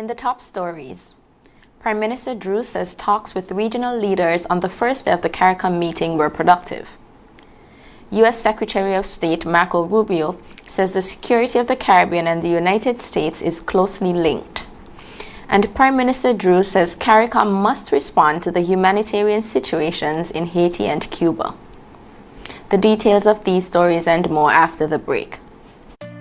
In the top stories, Prime Minister Drew says talks with regional leaders on the first day of the CARICOM meeting were productive. U.S. Secretary of State Marco Rubio says the security of the Caribbean and the United States is closely linked. And Prime Minister Drew says CARICOM must respond to the humanitarian situations in Haiti and Cuba. The details of these stories and more after the break.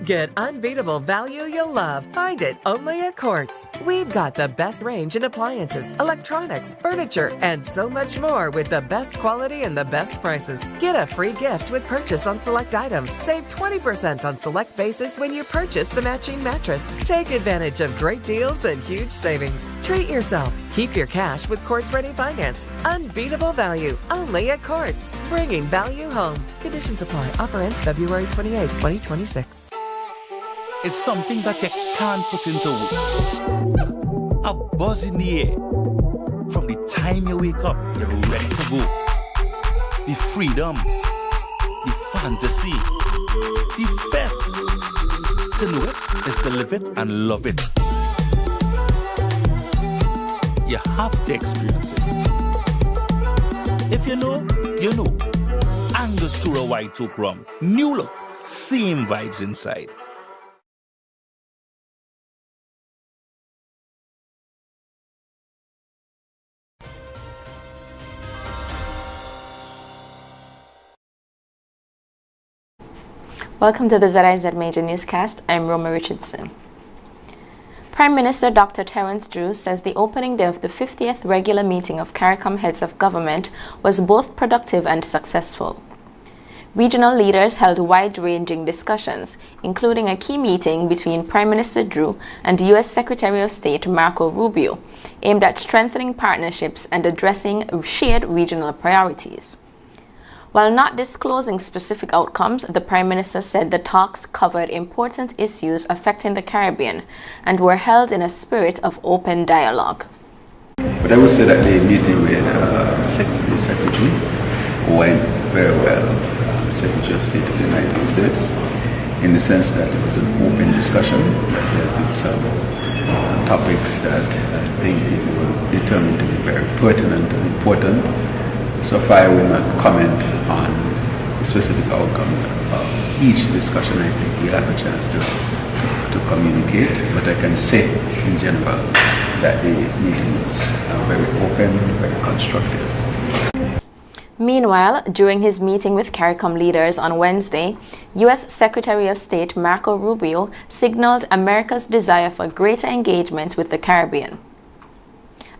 Get unbeatable value you'll love. Find it only at Quartz. We've got the best range in appliances, electronics, furniture, and so much more with the best quality and the best prices. Get a free gift with purchase on select items. Save 20% on select bases when you purchase the matching mattress. Take advantage of great deals and huge savings. Treat yourself. Keep your cash with Quartz Ready Finance. Unbeatable value only at Quartz. Bringing value home. Conditions apply. Offer ends February 28, 2026. It's something that you can't put into words. A buzz in the air. From the time you wake up, you're ready to go. The freedom, the fantasy, the fete. To know it is to live it and love it. You have to experience it. If you know, you know. Angostura White Oak Rum. New look, same vibes inside. Welcome to the ZIZ Major Newscast. I'm Roma Richardson. Prime Minister Dr. Terence Drew says the opening day of the 50th regular meeting of CARICOM heads of government was both productive and successful. Regional leaders held wide-ranging discussions, including a key meeting between Prime Minister Drew and U.S. Secretary of State Marco Rubio, aimed at strengthening partnerships and addressing shared regional priorities. While not disclosing specific outcomes, the Prime Minister said the talks covered important issues affecting the Caribbean and were held in a spirit of open dialogue. But I would say that the meeting with the Secretary went very well. The Secretary of State of the United States, in the sense that it was an open discussion, that there have been some topics that I think people were determined to be very pertinent and important. So far, I will not comment on the specific outcome of each discussion. I think we'll have a chance to communicate, but I can say in general that the meeting was very open, very constructive. Meanwhile, during his meeting with CARICOM leaders on Wednesday, U.S. Secretary of State Marco Rubio signaled America's desire for greater engagement with the Caribbean.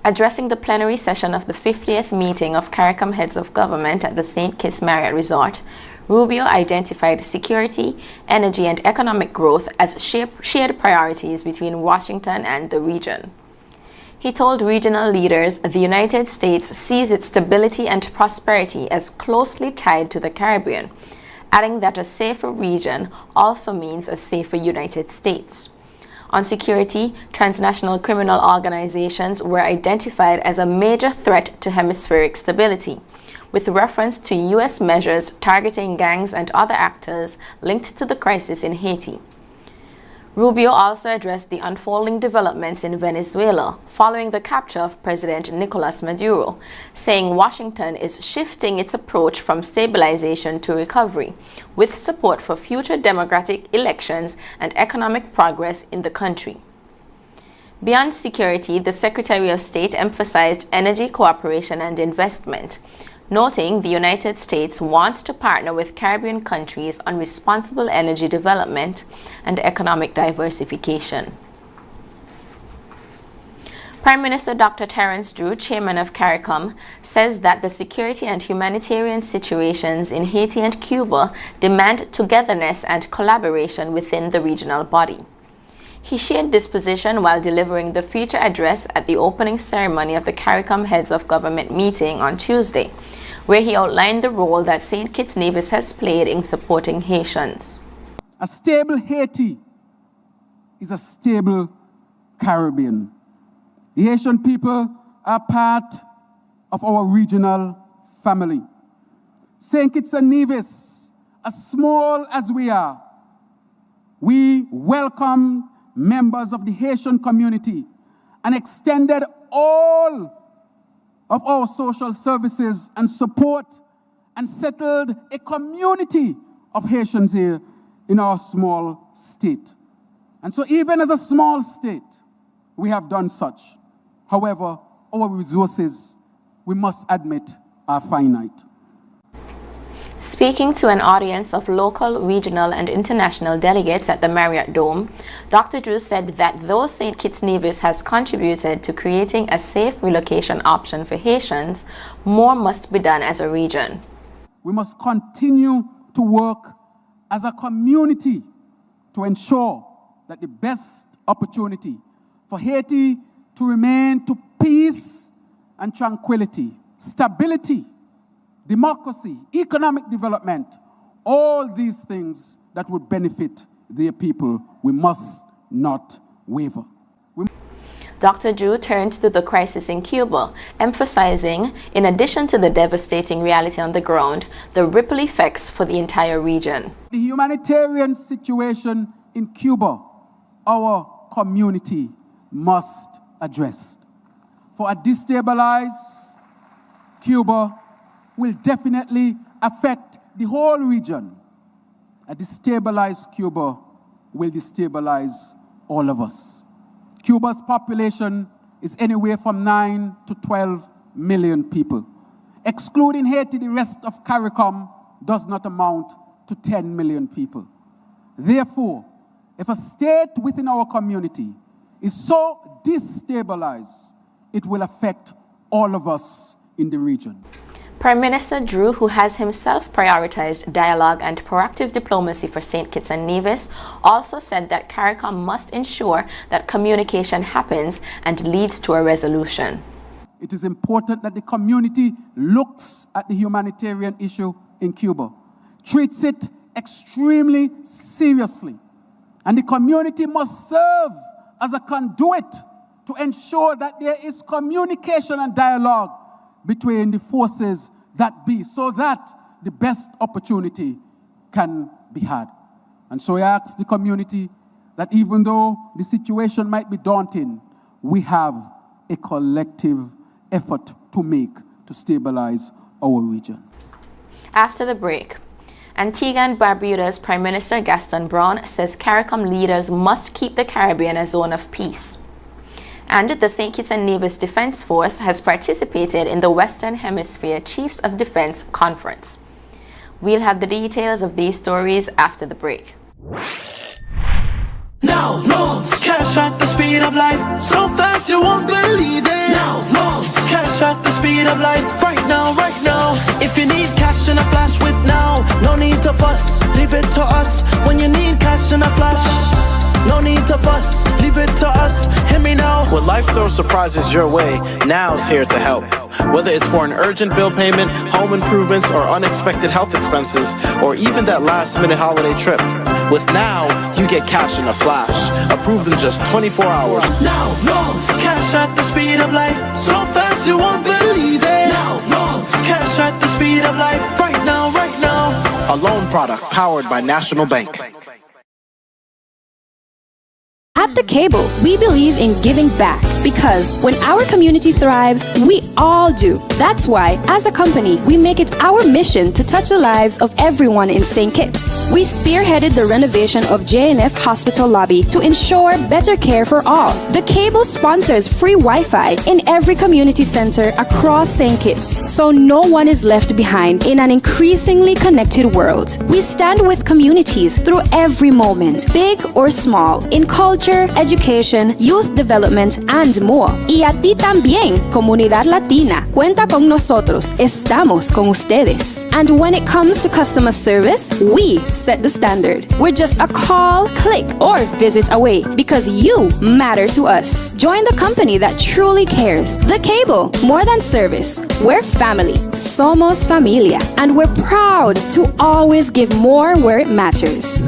Addressing the plenary session of the 50th meeting of CARICOM heads of government at the St. Kitts Marriott Resort, Rubio identified security, energy, and economic growth as shared priorities between Washington and the region. He told regional leaders the United States sees its stability and prosperity as closely tied to the Caribbean, adding that a safer region also means a safer United States. On security, transnational criminal organizations were identified as a major threat to hemispheric stability, with reference to U.S. measures targeting gangs and other actors linked to the crisis in Haiti. Rubio also addressed the unfolding developments in Venezuela following the capture of President Nicolas Maduro, saying Washington is shifting its approach from stabilization to recovery, with support for future democratic elections and economic progress in the country. Beyond security, the Secretary of State emphasized energy cooperation and investment, noting the United States wants to partner with Caribbean countries on responsible energy development and economic diversification. Prime Minister Dr. Terence Drew, chairman of CARICOM, says that the security and humanitarian situations in Haiti and Cuba demand togetherness and collaboration within the regional body. He shared this position while delivering the feature address at the opening ceremony of the CARICOM Heads of Government meeting on Tuesday, where he outlined the role that St. Kitts Nevis has played in supporting Haitians. A stable Haiti is a stable Caribbean. The Haitian people are part of our regional family. St. Kitts and Nevis, as small as we are, we welcome members of the Haitian community and extended all of our social services and support and settled a community of Haitians here in our small state. And so even as a small state, we have done such. However, our resources, we must admit, are finite. Speaking to an audience of local, regional, and international delegates at the Marriott Dome, Dr. Drew said that though St. Kitts Nevis has contributed to creating a safe relocation option for Haitians, more must be done as a region. We must continue to work as a community to ensure that the best opportunity for Haiti to remain to peace and tranquility, stability, democracy, economic development, all these things that would benefit their people, we must not waver. Dr. Drew turned to the crisis in Cuba, emphasizing, in addition to the devastating reality on the ground, the ripple effects for the entire region. The humanitarian situation in Cuba, our community must address. For a destabilized Cuba will definitely affect the whole region. A destabilized Cuba will destabilize all of us. Cuba's population is anywhere from 9 to 12 million people. Excluding Haiti, the rest of CARICOM does not amount to 10 million people. Therefore, if a state within our community is so destabilized, it will affect all of us in the region. Prime Minister Drew, who has himself prioritized dialogue and proactive diplomacy for St. Kitts and Nevis, also said that CARICOM must ensure that communication happens and leads to a resolution. It is important that the community looks at the humanitarian issue in Cuba, treats it extremely seriously, and the community must serve as a conduit to ensure that there is communication and dialogue between the forces that be, so that the best opportunity can be had. And so I ask the community that even though the situation might be daunting, we have a collective effort to make to stabilize our region. After the break, Antigua and Barbuda's Prime Minister Gaston Brown says CARICOM leaders must keep the Caribbean a zone of peace. And the St. Kitts and Nevis Defense Force has participated in the Western Hemisphere Chiefs of Defense Conference. We'll have the details of these stories after the break. Now loans, cash at the speed of life, so fast you won't believe it. Now loans, cash at the speed of life, right now, right now. If you need cash in a flash with now, no need to fuss, leave it to us. When you need cash in a flash, no need to fuss, leave it to us. Hear me now. When life throws surprises your way, Now's here to help. Whether it's for an urgent bill payment, home improvements, or unexpected health expenses, or even that last-minute holiday trip, with Now, you get cash in a flash, approved in just 24 hours. Now loans, cash at the speed of life, so fast you won't believe it. Now loans, cash at the speed of life, right now, right now. A loan product powered by National Bank. At The Cable, we believe in giving back because when our community thrives, we all do. That's why, as a company, we make it our mission to touch the lives of everyone in St. Kitts. We spearheaded the renovation of JNF Hospital lobby to ensure better care for all. The Cable sponsors free Wi-Fi in every community center across St. Kitts, so no one is left behind in an increasingly connected world. We stand with communities through every moment, big or small, in culture, education, youth development, and more. Y a ti también, comunidad latina. Cuenta con nosotros. Estamos con ustedes. And when it comes to customer service, we set the standard. We're just a call, click, or visit away because you matter to us. Join the company that truly cares. The Cable, more than service. We're family. Somos familia. And we're proud to always give more where it matters.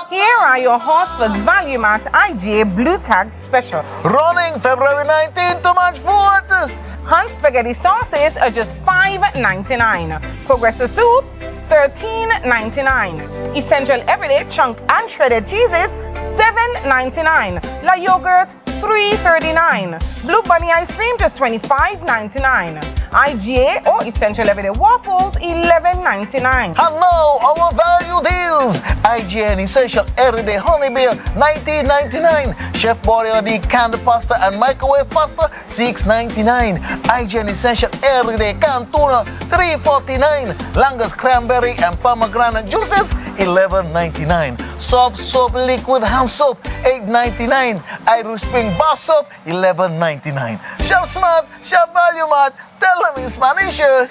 Here are your Horsford Value Mart IGA Blue Tag Special. Running February 19th to March 4th. Hunt spaghetti sauces are just $5.99. Progressive soups, $13.99. Essential everyday chunk and shredded cheeses, $7.99. La Yogurt, $3.39. Blue Bunny ice cream, just $25.99. IGA or Essential Everyday Waffles, $11.99. Hello, our value deals. IGN Essential Everyday Honey Beer, $19.99. Chef Boyardee canned pasta and microwave pasta, $6.99. IGN Essential Everyday canned tuna, $3.49. Langus cranberry and pomegranate juices, $11.99. Soft soap liquid hand soap, $8.99. Irish Spring bar soap, $11.99. Chef Smart, Chef Value Mart, tell them in Spanish. Sea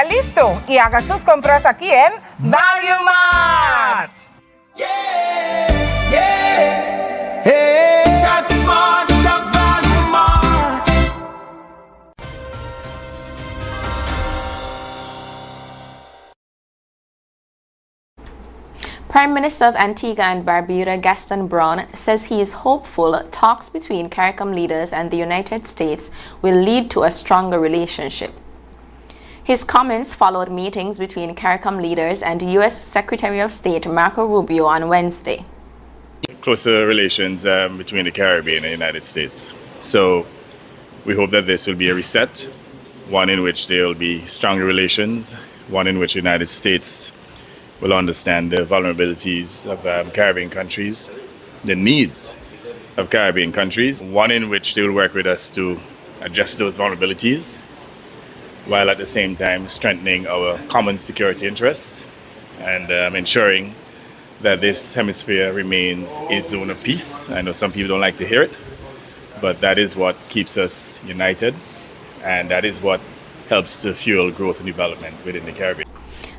listo y haga sus compras aquí en Value Mart. Hey, shop smart, shop Value Mart. Prime Minister of Antigua and Barbuda, Gaston Brown, says he is hopeful talks between CARICOM leaders and the United States will lead to a stronger relationship. His comments followed meetings between CARICOM leaders and U.S. Secretary of State Marco Rubio on Wednesday. Closer relations between the Caribbean and the United States. So we hope that this will be a reset, one in which there will be stronger relations, one in which the United States will understand the vulnerabilities of Caribbean countries, the needs of Caribbean countries, one in which they will work with us to address those vulnerabilities, while at the same time strengthening our common security interests and ensuring that this hemisphere remains a zone of peace. I know some people don't like to hear it, but that is what keeps us united, and that is what helps to fuel growth and development within the Caribbean.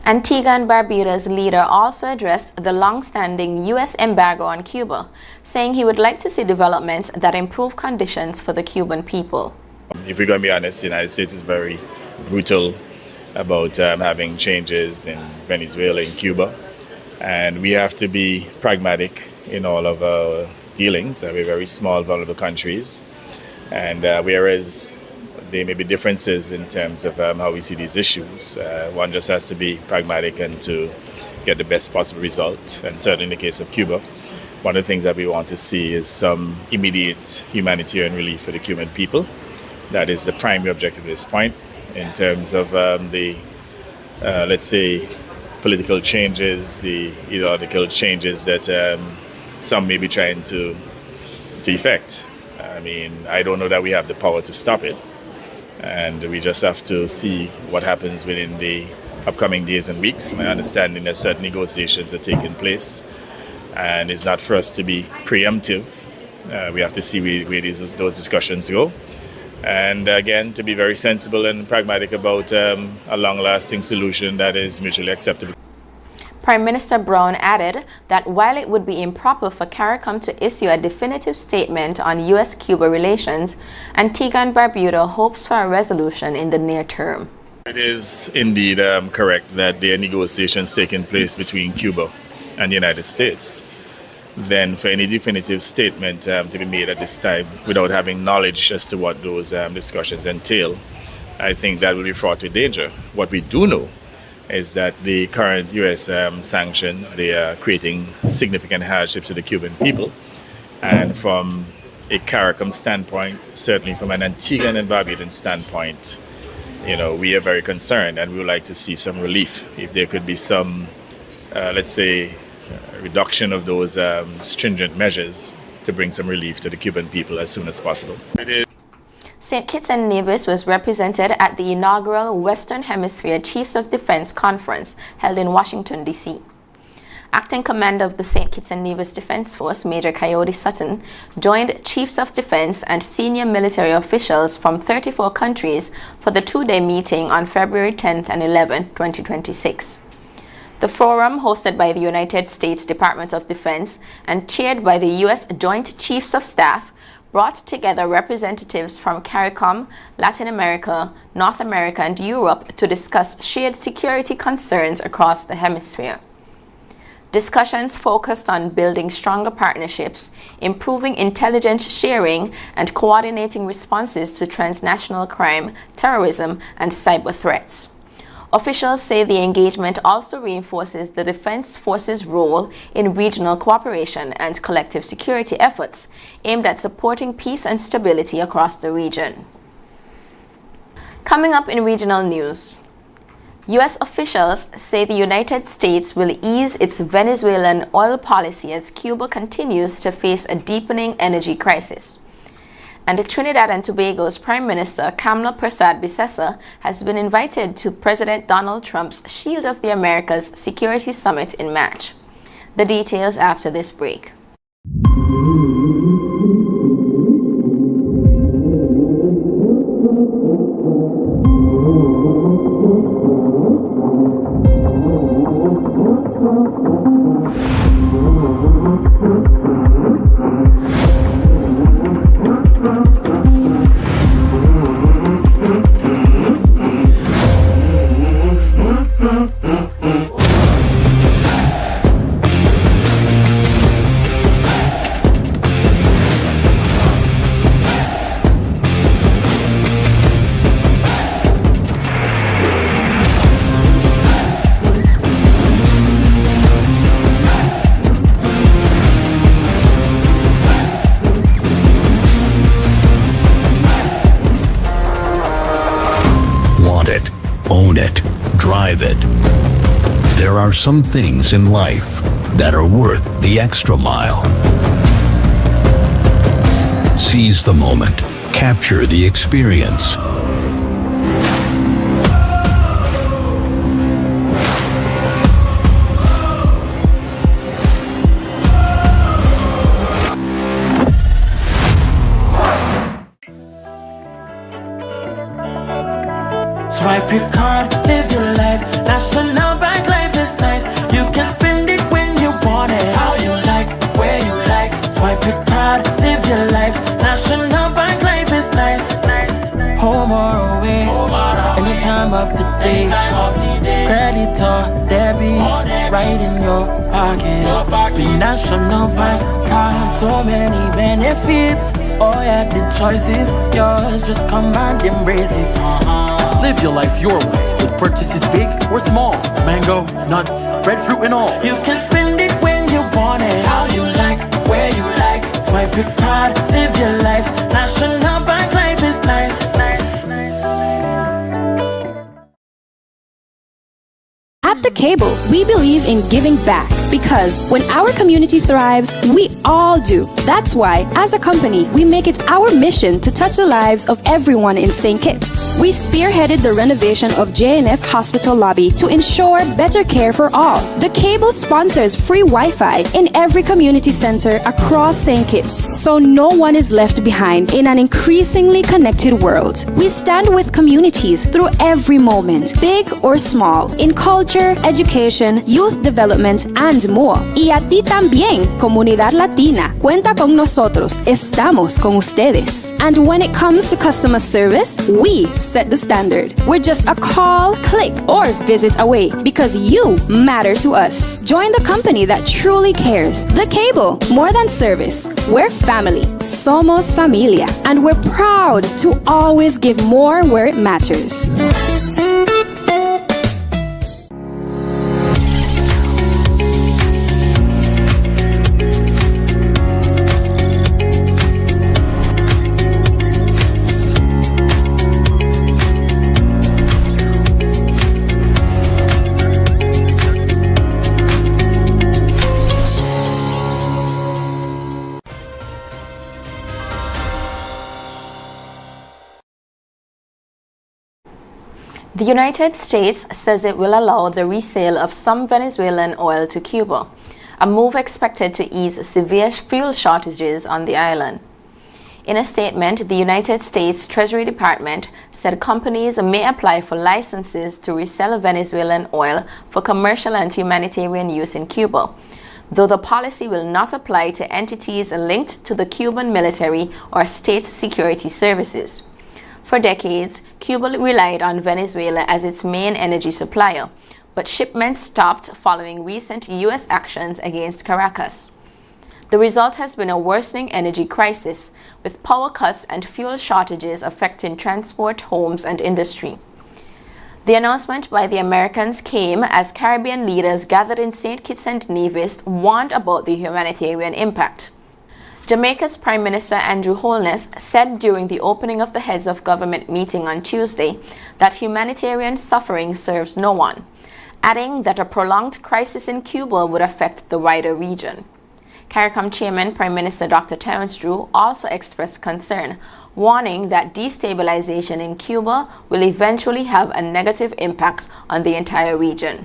Antigua and Barbuda's leader also addressed the long-standing U.S. embargo on Cuba, saying he would like to see developments that improve conditions for the Cuban people. If we're going to be honest, the United States is very brutal about having changes in Venezuela and Cuba, and we have to be pragmatic in all of our dealings. We're very small, vulnerable countries, and whereas there may be differences in terms of how we see these issues, one just has to be pragmatic and to get the best possible result. And certainly in the case of Cuba, one of the things that we want to see is some immediate humanitarian relief for the Cuban people. That is the primary objective at this point. In terms of let's say, political changes, the ideological changes that some may be trying to effect. I mean, I don't know that we have the power to stop it. And we just have to see what happens within the upcoming days and weeks. My understanding that certain negotiations are taking place, and it's not for us to be preemptive. We have to see where those discussions go. And again, to be very sensible and pragmatic about a long-lasting solution that is mutually acceptable. Prime Minister Brown added that while it would be improper for CARICOM to issue a definitive statement on US-Cuba relations, Antigua and Barbuda hopes for a resolution in the near term. It is indeed correct that there are negotiations taking place between Cuba and the United States. Then for any definitive statement to be made at this time without having knowledge as to what those discussions entail, I think that will be fraught with danger. What we do know is that the current U.S. sanctions, they are creating significant hardships to the Cuban people. And from a CARICOM standpoint, certainly from an Antiguan and Barbudan standpoint, we are very concerned and we would like to see some relief. If there could be some, let's say, reduction of those stringent measures to bring some relief to the Cuban people as soon as possible. St. Kitts and Nevis was represented at the inaugural Western Hemisphere Chiefs of Defense Conference held in Washington, D.C. Acting Commander of the St. Kitts and Nevis Defense Force, Major Coyote Sutton, joined Chiefs of Defense and senior military officials from 34 countries for the two-day meeting on February 10th and 11th, 2026. The forum, hosted by the United States Department of Defense and chaired by the U.S. Joint Chiefs of Staff, brought together representatives from CARICOM, Latin America, North America, and Europe to discuss shared security concerns across the hemisphere. Discussions focused on building stronger partnerships, improving intelligence sharing, and coordinating responses to transnational crime, terrorism, and cyber threats. Officials say the engagement also reinforces the Defense Forces' role in regional cooperation and collective security efforts aimed at supporting peace and stability across the region. Coming up in regional news, U.S. officials say the United States will ease its Venezuelan oil policy as Cuba continues to face a deepening energy crisis. And Trinidad and Tobago's Prime Minister Kamla Persad-Bissessar has been invited to President Donald Trump's Shield of the Americas Security Summit in March. The details after this break. There are some things in life that are worth the extra mile. Seize the moment. Capture the experience. Swipe your card, live your life. National Bank life is nice. You can spend it when you want it. How you like, where you like. Swipe your card, live your life. National Bank life is nice. Home or away, any time of the day. Credit or debit, right in your pocket. With National Bank card, so many benefits. Oh yeah, the choice is yours. Just come and embrace it. Live your life your way with purchases big or small. Mango, nuts, breadfruit and all. You can spend it when you want it. How you like, where you like. Swipe your card, live your life. National Bank life is nice. At The Cable, we believe in giving back because when our community thrives, we all do. That's why, as a company, we make it our mission to touch the lives of everyone in St. Kitts. We spearheaded the renovation of JNF Hospital lobby to ensure better care for all. The Cable sponsors free Wi-Fi in every community center across St. Kitts, so no one is left behind in an increasingly connected world. We stand with communities through every moment, big or small, in culture, education, youth development, and more. Y a ti también, comunidad latina. Cuenta con nosotros. Estamos con ustedes. And when it comes to customer service, we set the standard. We're just a call, click, or visit away because you matter to us. Join the company that truly cares. The Cable, more than service. We're family. Somos familia. And we're proud to always give more where it matters. The United States says it will allow the resale of some Venezuelan oil to Cuba, a move expected to ease severe fuel shortages on the island. In a statement, the United States Treasury Department said companies may apply for licenses to resell Venezuelan oil for commercial and humanitarian use in Cuba, though the policy will not apply to entities linked to the Cuban military or state security services. For decades, Cuba relied on Venezuela as its main energy supplier, but shipments stopped following recent U.S. actions against Caracas. The result has been a worsening energy crisis, with power cuts and fuel shortages affecting transport, homes, and industry. The announcement by the Americans came as Caribbean leaders gathered in St. Kitts and Nevis warned about the humanitarian impact. Jamaica's Prime Minister Andrew Holness said during the opening of the Heads of Government meeting on Tuesday that humanitarian suffering serves no one, adding that a prolonged crisis in Cuba would affect the wider region. CARICOM Chairman Prime Minister Dr. Terence Drew also expressed concern, warning that destabilization in Cuba will eventually have a negative impact on the entire region.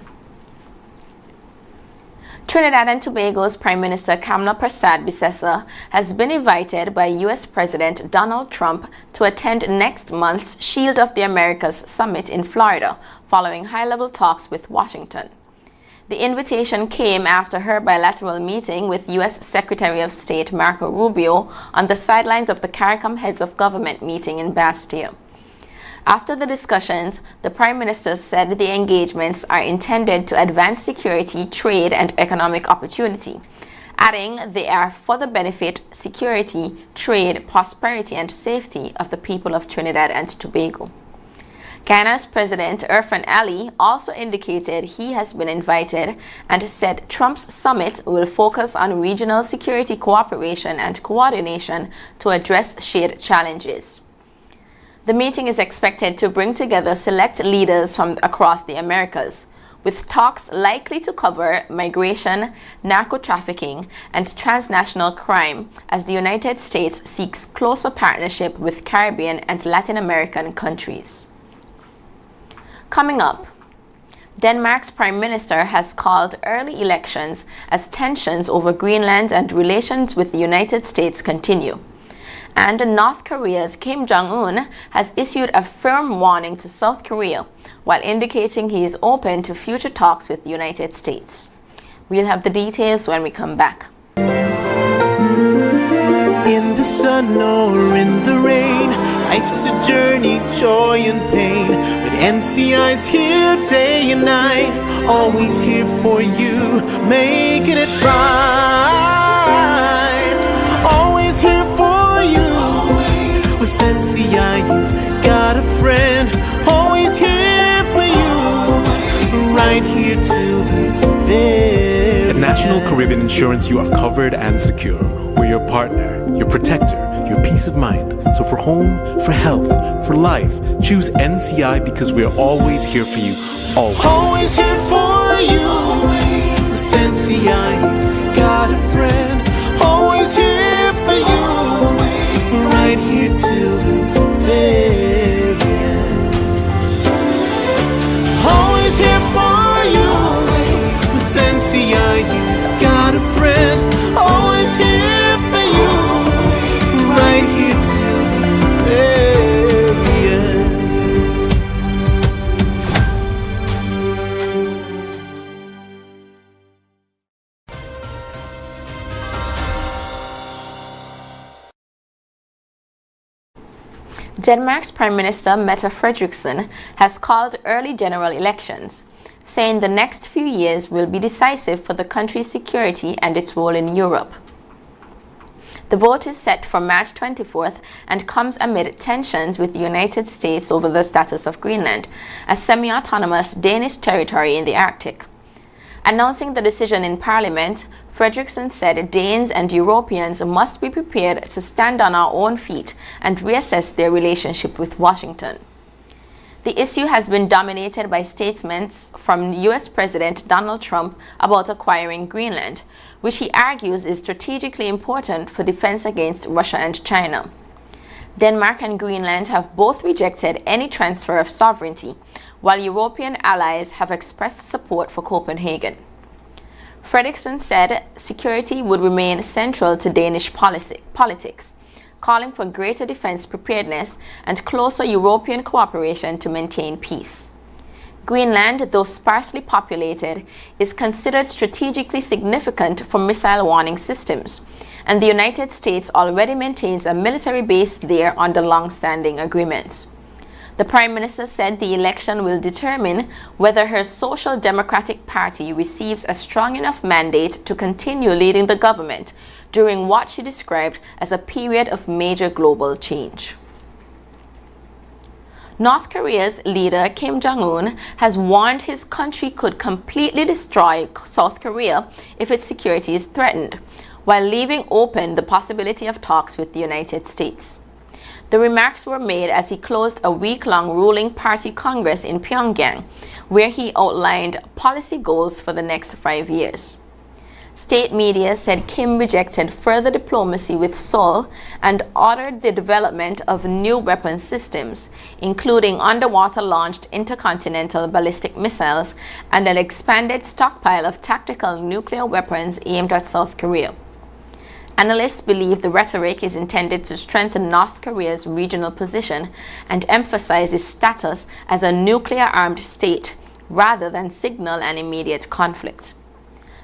Trinidad and Tobago's Prime Minister Kamla Persad-Bissessar has been invited by U.S. President Donald Trump to attend next month's Shield of the Americas summit in Florida, following high-level talks with Washington. The invitation came after her bilateral meeting with U.S. Secretary of State Marco Rubio on the sidelines of the CARICOM Heads of Government meeting in Bastille. After the discussions, the Prime Minister said the engagements are intended to advance security, trade, and economic opportunity, adding they are for the benefit, security, trade, prosperity, and safety of the people of Trinidad and Tobago. Guyana's President Irfan Ali also indicated he has been invited and said Trump's summit will focus on regional security cooperation and coordination to address shared challenges. The meeting is expected to bring together select leaders from across the Americas, with talks likely to cover migration, narco-trafficking, and transnational crime as the United States seeks closer partnership with Caribbean and Latin American countries. Coming up, Denmark's Prime Minister has called early elections as tensions over Greenland and relations with the United States continue. And North Korea's Kim Jong-un has issued a firm warning to South Korea while indicating he is open to future talks with the United States. We'll have the details when we come back. In the sun or in the rain, life's a journey, joy and pain. But NCI's here day and night, always here for you, making it right. Always here for you. With NCI, you've got a friend, always here for you, right here till the very At National Caribbean Insurance, you are covered and secure. We're your partner, your protector, your peace of mind. So for home, for health, for life, choose NCI because we're always here for you. Always. Always here for you. With NCI, you've got a friend. Always here for you. Right here till the very end. Always here for you. With NCI, you've got a friend. Always here for you. Right here till the very end. Denmark's Prime Minister Mette Frederiksen has called early general elections, saying the next few years will be decisive for the country's security and its role in Europe. The vote is set for March 24th and comes amid tensions with the United States over the status of Greenland, a semi-autonomous Danish territory in the Arctic. Announcing the decision in Parliament, Frederiksen said Danes and Europeans must be prepared to stand on our own feet and reassess their relationship with Washington. The issue has been dominated by statements from U.S. President Donald Trump about acquiring Greenland, which he argues is strategically important for defense against Russia and China. Denmark and Greenland have both rejected any transfer of sovereignty, while European allies have expressed support for Copenhagen. Frederiksen said security would remain central to Danish politics, calling for greater defense preparedness and closer European cooperation to maintain peace. Greenland, though sparsely populated, is considered strategically significant for missile warning systems, and the United States already maintains a military base there under long-standing agreements. The Prime Minister said the election will determine whether her Social Democratic Party receives a strong enough mandate to continue leading the government during what she described as a period of major global change. North Korea's leader Kim Jong-un has warned his country could completely destroy South Korea if its security is threatened, while leaving open the possibility of talks with the United States. The remarks were made as he closed a week-long ruling party congress in Pyongyang, where he outlined policy goals for the next 5 years. State media said Kim rejected further diplomacy with Seoul and ordered the development of new weapon systems, including underwater-launched intercontinental ballistic missiles and an expanded stockpile of tactical nuclear weapons aimed at South Korea. Analysts believe the rhetoric is intended to strengthen North Korea's regional position and emphasize its status as a nuclear-armed state rather than signal an immediate conflict.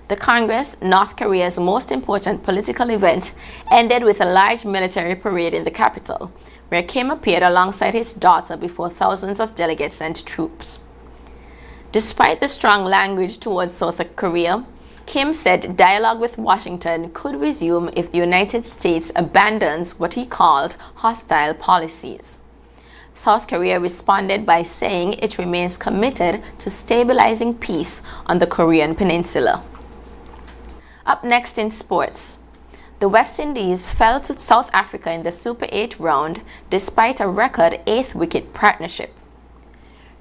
The Congress, North Korea's most important political event, ended with a large military parade in the capital, where Kim appeared alongside his daughter before thousands of delegates and troops. Despite the strong language towards South Korea, Kim said dialogue with Washington could resume if the United States abandons what he called hostile policies. South Korea responded by saying it remains committed to stabilizing peace on the Korean peninsula. Up next in sports, the West Indies fell to South Africa in the Super 8 round despite a record 8th wicket partnership.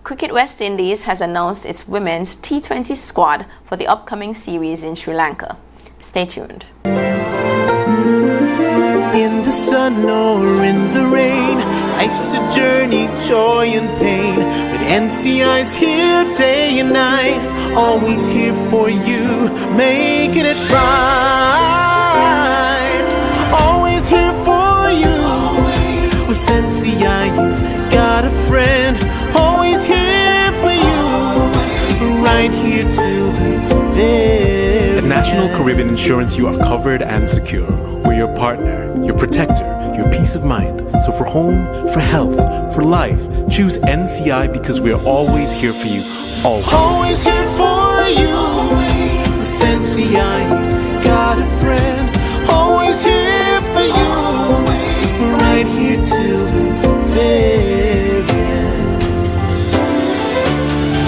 Cricket West Indies has announced its women's T20 squad for the upcoming series in Sri Lanka. Stay tuned. In the sun or in the rain, life's a journey, joy and pain. But NCI's here day and night, always here for you, making it right. Always here for you. With NCI, you've got a friend, always here for you, right here till the very At National Caribbean Insurance, you are covered and secure. We're your partner, your protector, your peace of mind. So for home, for health, for life, choose NCI because we're always here for you. Always. Always here for you. With NCI, you've got a friend, always here for you, right here till the very end.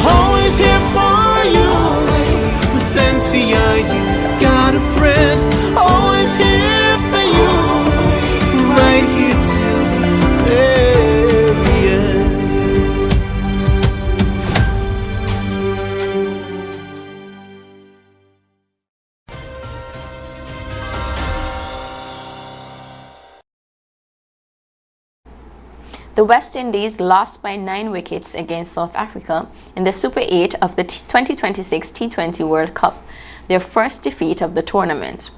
Always here for you. With NCI, you've got a friend, always here for you, right here till the very end. The West Indies lost by 9 wickets against South Africa in the Super 8 of the 2026 T20 World Cup, their first defeat of the tournament.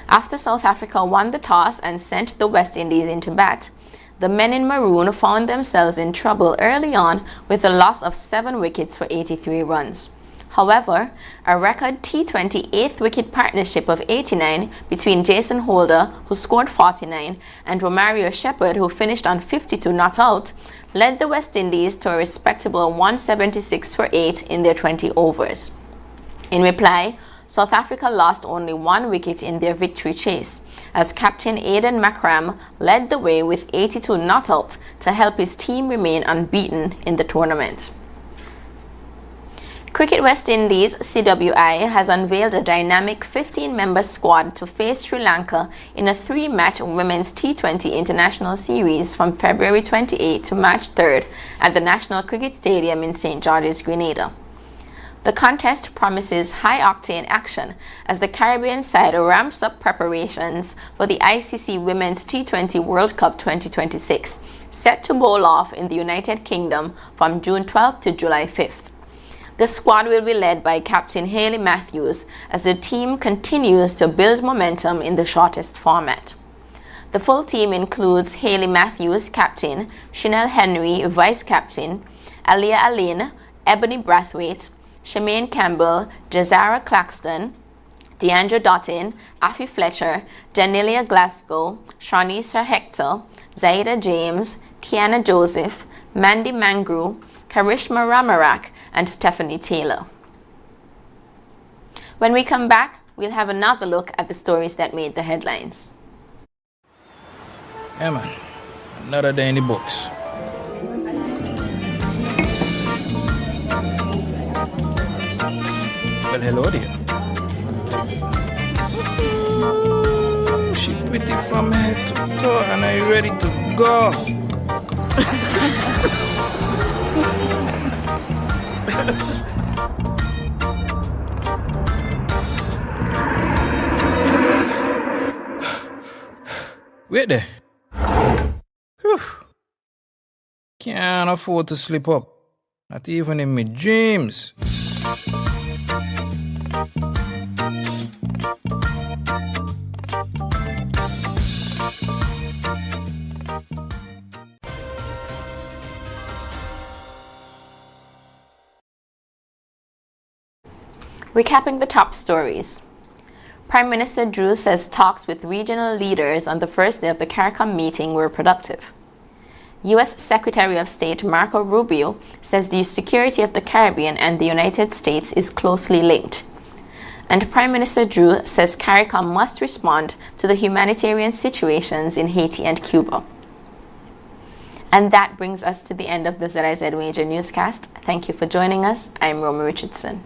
After South Africa won the toss and sent the West Indies into bat, the men in maroon found themselves in trouble early on with a loss of 7 wickets for 83 runs. However, a record T20 8th wicket partnership of 89 between Jason Holder, who scored 49, and Romario Shepherd, who finished on 52 not out, led the West Indies to a respectable 176 for 8 in their 20 overs. In reply, South Africa lost only 1 wicket in their victory chase, as captain Aidan Macram led the way with 82 not out to help his team remain unbeaten in the tournament. Cricket West Indies CWI has unveiled a dynamic 15-member squad to face Sri Lanka in a 3-match women's T20 international series from February 28 to March 3rd at the National Cricket Stadium in St. George's, Grenada. The contest promises high-octane action as the Caribbean side ramps up preparations for the ICC Women's T20 World Cup 2026, set to bowl off in the United Kingdom from June 12th to July 5th. The squad will be led by Captain Hayley Matthews as the team continues to build momentum in the shortest format. The full team includes Hayley Matthews, captain, Chanel Henry, vice-captain, Alia Aline, Ebony Brathwaite, Shemaine Campbell, Jazara Claxton, Deandra Dottin, Afi Fletcher, Janelia Glasgow, Shawnisa Hector, Zaida James, Kiana Joseph, Mandy Mangru, Karishma Ramarak, and Stephanie Taylor. When we come back, we'll have another look at the stories that made the headlines. Yeah, man. Another day in the books. Well, hello there. Ooh, she pretty from head to toe, and are you ready to go? Wait there. Whew. Can't afford to slip up. Not even in my dreams. Recapping the top stories. Prime Minister Drew says talks with regional leaders on the first day of the CARICOM meeting were productive. U.S. Secretary of State Marco Rubio says the security of the Caribbean and the United States is closely linked. And Prime Minister Drew says CARICOM must respond to the humanitarian situations in Haiti and Cuba. And that brings us to the end of the ZIZ Major Newscast. Thank you for joining us. I'm Roma Richardson.